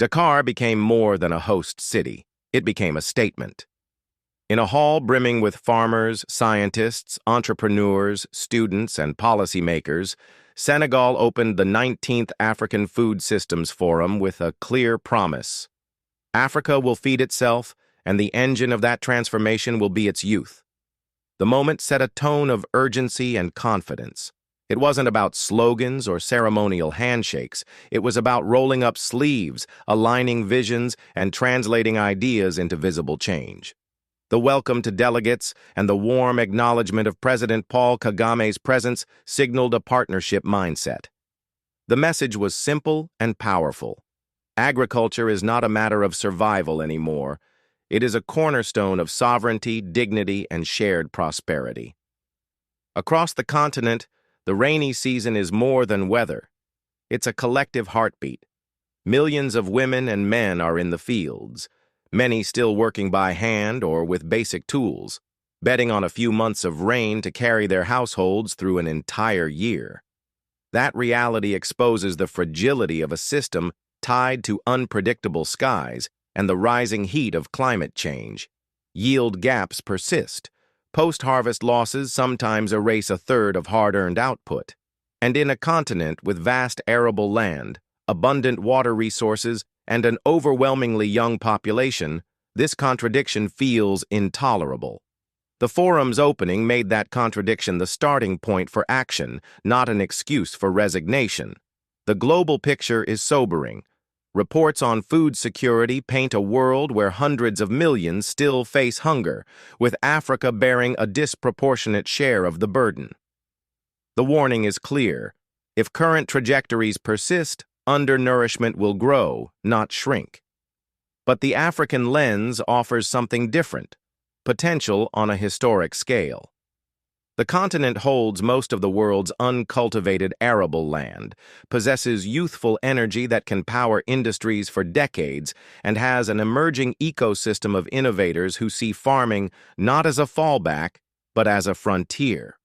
Dakar became more than a host city. It became a statement. In a hall brimming with farmers, scientists, entrepreneurs, students, and policymakers, Senegal opened the 19th African Food Systems Forum with a clear promise. Africa will feed itself, and the engine of that transformation will be its youth. The moment set a tone of urgency and confidence. It wasn't about slogans or ceremonial handshakes. It was about rolling up sleeves, aligning visions, and translating ideas into visible change. The welcome to delegates and the warm acknowledgement of President Paul Kagame's presence signaled a partnership mindset. The message was simple and powerful. Agriculture is not a matter of survival anymore. It is a cornerstone of sovereignty, dignity, and shared prosperity. Across the continent, the rainy season is more than weather. It's a collective heartbeat. Millions of women and men are in the fields, many still working by hand or with basic tools, betting on a few months of rain to carry their households through an entire year. That reality exposes the fragility of a system tied to unpredictable skies and the rising heat of climate change. Yield gaps persist. Post-harvest losses sometimes erase a third of hard-earned output. And in a continent with vast arable land, abundant water resources, and an overwhelmingly young population, this contradiction feels intolerable. The forum's opening made that contradiction the starting point for action, not an excuse for resignation. The global picture is sobering. Reports on food security paint a world where hundreds of millions still face hunger, with Africa bearing a disproportionate share of the burden. The warning is clear. If current trajectories persist, undernourishment will grow, not shrink. But the African lens offers something different, potential on a historic scale. The continent holds most of the world's uncultivated arable land, possesses youthful energy that can power industries for decades, and has an emerging ecosystem of innovators who see farming not as a fallback, but as a frontier.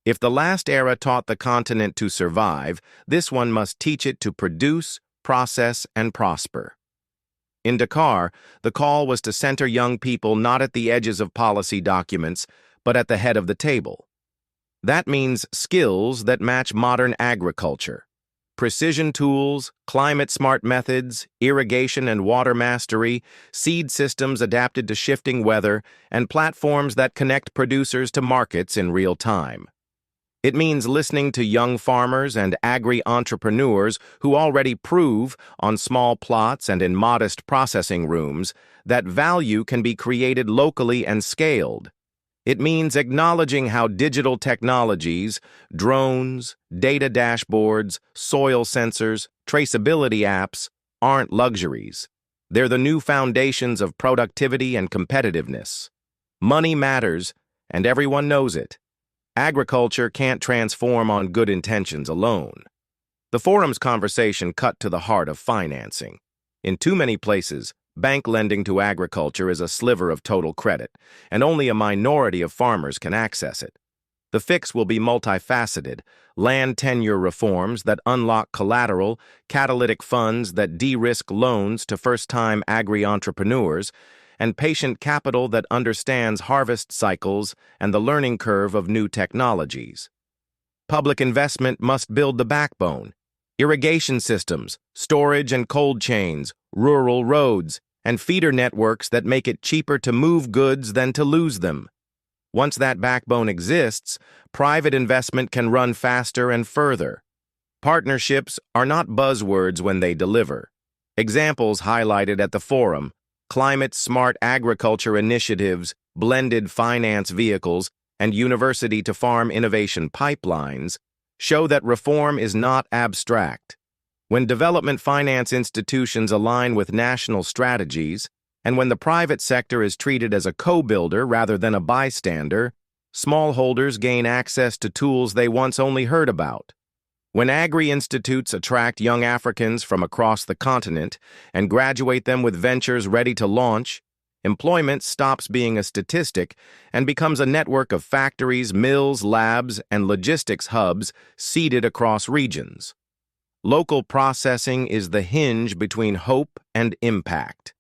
If the last era taught the continent to survive, this one must teach it to produce, process, and prosper. In Dakar, the call was to center young people not at the edges of policy documents, but at the head of the table. That means skills that match modern agriculture. Precision tools, climate-smart methods, irrigation and water mastery, seed systems adapted to shifting weather, and platforms that connect producers to markets in real time. It means listening to young farmers and agri-entrepreneurs who already prove, on small plots and in modest processing rooms, that value can be created locally and scaled. It means acknowledging how digital technologies, drones, data dashboards, soil sensors, traceability apps, aren't luxuries. They're the new foundations of productivity and competitiveness. Money matters, and everyone knows it. Agriculture can't transform on good intentions alone. The forum's conversation cut to the heart of financing. In too many places, bank lending to agriculture is a sliver of total credit, and only a minority of farmers can access it. The fix will be multifaceted: land tenure reforms that unlock collateral, catalytic funds that de-risk loans to first-time agri-entrepreneurs, and patient capital that understands harvest cycles and the learning curve of new technologies. Public investment must build the backbone: irrigation systems, storage and cold chains, rural roads, and feeder networks that make it cheaper to move goods than to lose them. Once that backbone exists, private investment can run faster and further. Partnerships are not buzzwords when they deliver. Examples highlighted at the forum: climate-smart agriculture initiatives, blended finance vehicles, and university-to-farm innovation pipelines show that reform is not abstract. When development finance institutions align with national strategies, and when the private sector is treated as a co-builder rather than a bystander, smallholders gain access to tools they once only heard about. When agri-institutes attract young Africans from across the continent and graduate them with ventures ready to launch, employment stops being a statistic and becomes a network of factories, mills, labs, and logistics hubs seeded across regions. Local processing is the hinge between hope and impact.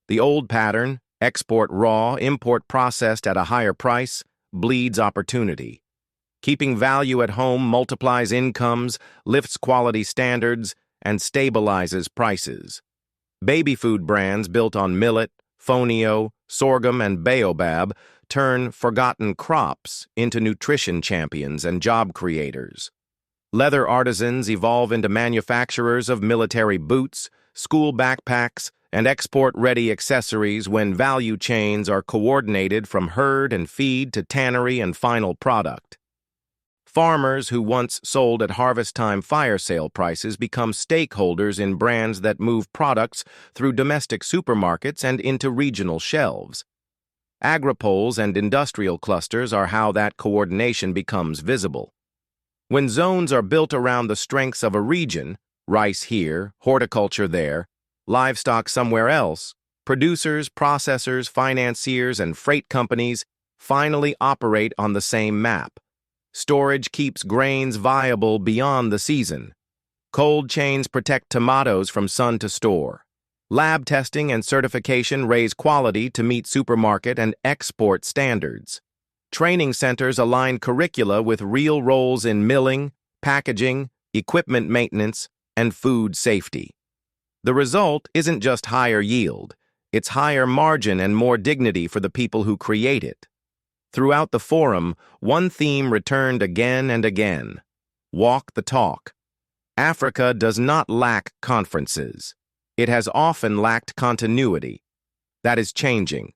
The old pattern, export raw, import processed at a higher price, bleeds opportunity. Keeping value at home multiplies incomes, lifts quality standards, and stabilizes prices. Baby food brands built on millet, fonio, sorghum, and baobab turn forgotten crops into nutrition champions and job creators. Leather artisans evolve into manufacturers of military boots, school backpacks, and export-ready accessories when value chains are coordinated from herd and feed to tannery and final product. Farmers who once sold at harvest time fire sale prices become stakeholders in brands that move products through domestic supermarkets and into regional shelves. Agropoles and industrial clusters are how that coordination becomes visible. When zones are built around the strengths of a region, rice here, horticulture there, livestock somewhere else, producers, processors, financiers, and freight companies finally operate on the same map. Storage keeps grains viable beyond the season. Cold chains protect tomatoes from sun to store. Lab testing and certification raise quality to meet supermarket and export standards. Training centers align curricula with real roles in milling, packaging, equipment maintenance, and food safety. The result isn't just higher yield, it's higher margin and more dignity for the people who create it. Throughout the forum, one theme returned again and again: walk the talk. Africa does not lack conferences. It has often lacked continuity. That is changing.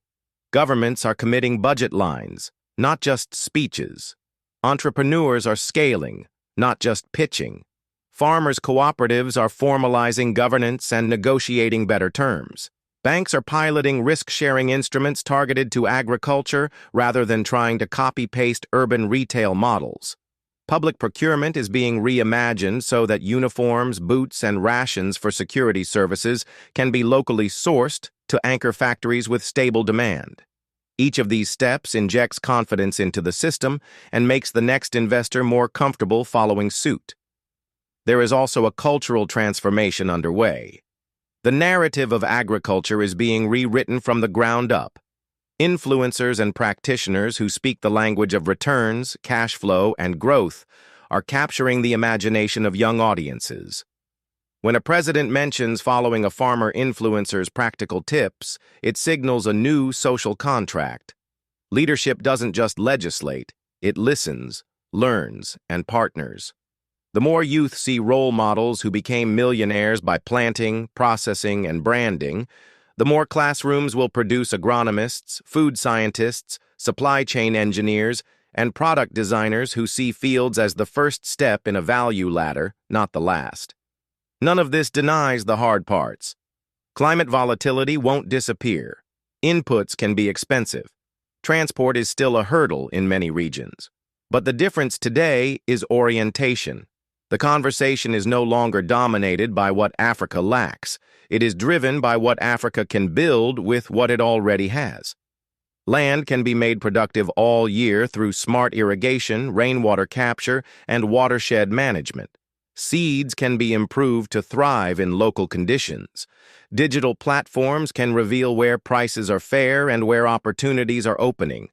Governments are committing budget lines, not just speeches. Entrepreneurs are scaling, not just pitching. Farmers' cooperatives are formalizing governance and negotiating better terms. Banks are piloting risk-sharing instruments targeted to agriculture rather than trying to copy-paste urban retail models. Public procurement is being reimagined so that uniforms, boots, and rations for security services can be locally sourced to anchor factories with stable demand. Each of these steps injects confidence into the system and makes the next investor more comfortable following suit. There is also a cultural transformation underway. The narrative of agriculture is being rewritten from the ground up. Influencers and practitioners who speak the language of returns, cash flow, and growth are capturing the imagination of young audiences. When a president mentions following a farmer influencer's practical tips, it signals a new social contract. Leadership doesn't just legislate, it listens, learns, and partners. The more youth see role models who became millionaires by planting, processing, and branding, the more classrooms will produce agronomists, food scientists, supply chain engineers, and product designers who see fields as the first step in a value ladder, not the last. None of this denies the hard parts. Climate volatility won't disappear. Inputs can be expensive. Transport is still a hurdle in many regions. But the difference today is orientation. The conversation is no longer dominated by what Africa lacks. It is driven by what Africa can build with what it already has. Land can be made productive all year through smart irrigation, rainwater capture, and watershed management. Seeds can be improved to thrive in local conditions. Digital platforms can reveal where prices are fair and where opportunities are opening.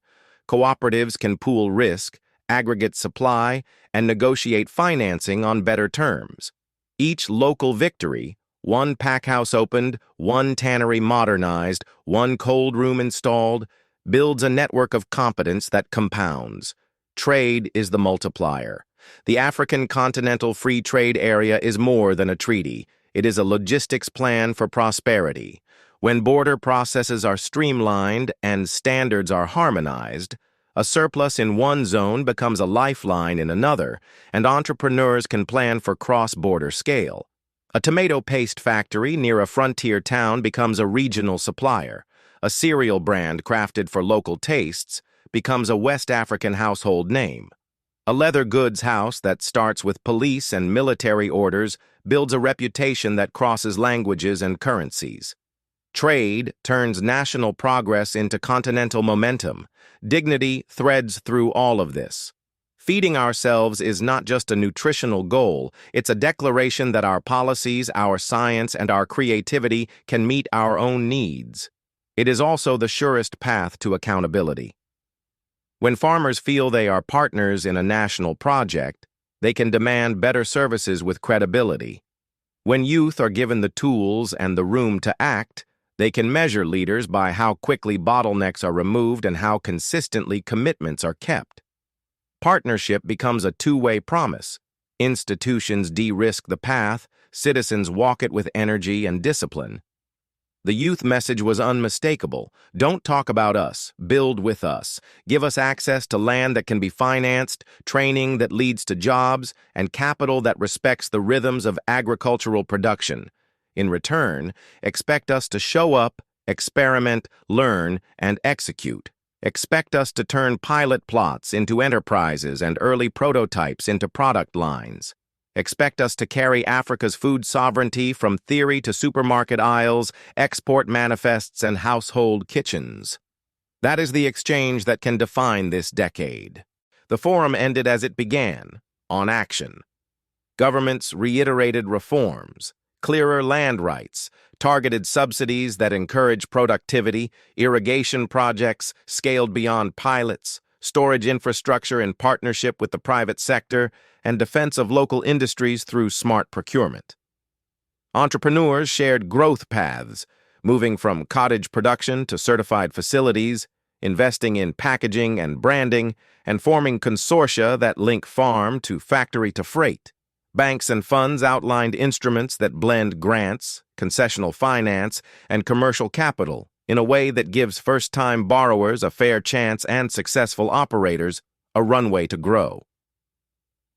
Cooperatives can pool risk, aggregate supply, and negotiate financing on better terms. Each local victory, one packhouse opened, one tannery modernized, one cold room installed, builds a network of competence that compounds. Trade is the multiplier. The African Continental Free Trade Area is more than a treaty. It is a logistics plan for prosperity. When border processes are streamlined and standards are harmonized, a surplus in one zone becomes a lifeline in another, and entrepreneurs can plan for cross-border scale. A tomato paste factory near a frontier town becomes a regional supplier. A cereal brand crafted for local tastes becomes a West African household name. A leather goods house that starts with police and military orders builds a reputation that crosses languages and currencies. Trade turns national progress into continental momentum. Dignity threads through all of this. Feeding ourselves is not just a nutritional goal, it's a declaration that our policies, our science, and our creativity can meet our own needs. It is also the surest path to accountability. When farmers feel they are partners in a national project, they can demand better services with credibility. When youth are given the tools and the room to act, they can measure leaders by how quickly bottlenecks are removed and how consistently commitments are kept. Partnership becomes a two-way promise. Institutions de-risk the path, citizens walk it with energy and discipline. The youth message was unmistakable. Don't talk about us, build with us. Give us access to land that can be financed, training that leads to jobs, and capital that respects the rhythms of agricultural production. In return, expect us to show up, experiment, learn, and execute. Expect us to turn pilot plots into enterprises and early prototypes into product lines. Expect us to carry Africa's food sovereignty from theory to supermarket aisles, export manifests, and household kitchens. That is the exchange that can define this decade. The forum ended as it began, on action. Governments reiterated reforms, clearer land rights, targeted subsidies that encourage productivity, irrigation projects scaled beyond pilots, storage infrastructure in partnership with the private sector, and defense of local industries through smart procurement. Entrepreneurs shared growth paths, moving from cottage production to certified facilities, investing in packaging and branding, and forming consortia that link farm to factory to freight. Banks and funds outlined instruments that blend grants, concessional finance, and commercial capital in a way that gives first-time borrowers a fair chance and successful operators a runway to grow.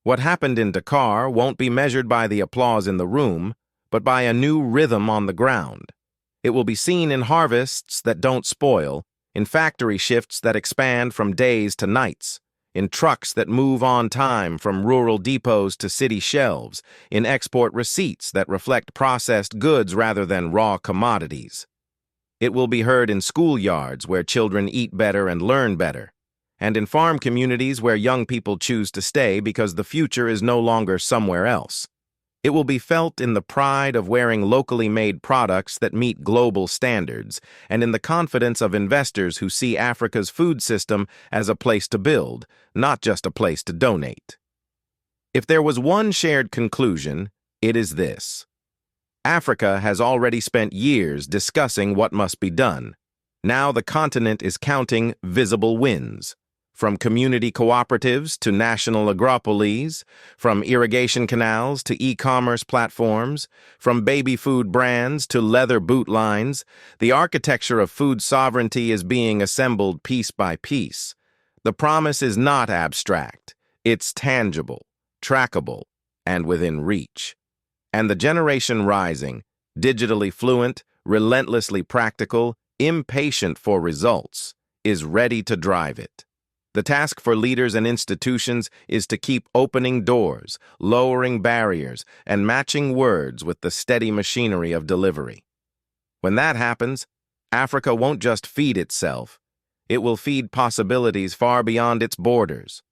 What happened in Dakar won't be measured by the applause in the room, but by a new rhythm on the ground. It will be seen in harvests that don't spoil, in factory shifts that expand from days to nights, in trucks that move on time from rural depots to city shelves, in export receipts that reflect processed goods rather than raw commodities. It will be heard in schoolyards where children eat better and learn better, and in farm communities where young people choose to stay because the future is no longer somewhere else. It will be felt in the pride of wearing locally made products that meet global standards, and in the confidence of investors who see Africa's food system as a place to build, not just a place to donate. If there was one shared conclusion, it is this. Africa has already spent years discussing what must be done. Now the continent is counting visible wins. From community cooperatives to national agropoles, from irrigation canals to e-commerce platforms, from baby food brands to leather boot lines, the architecture of food sovereignty is being assembled piece by piece. The promise is not abstract. It's tangible, trackable, and within reach. And the generation rising, digitally fluent, relentlessly practical, impatient for results, is ready to drive it. The task for leaders and institutions is to keep opening doors, lowering barriers, and matching words with the steady machinery of delivery. When that happens, Africa won't just feed itself. It will feed possibilities far beyond its borders.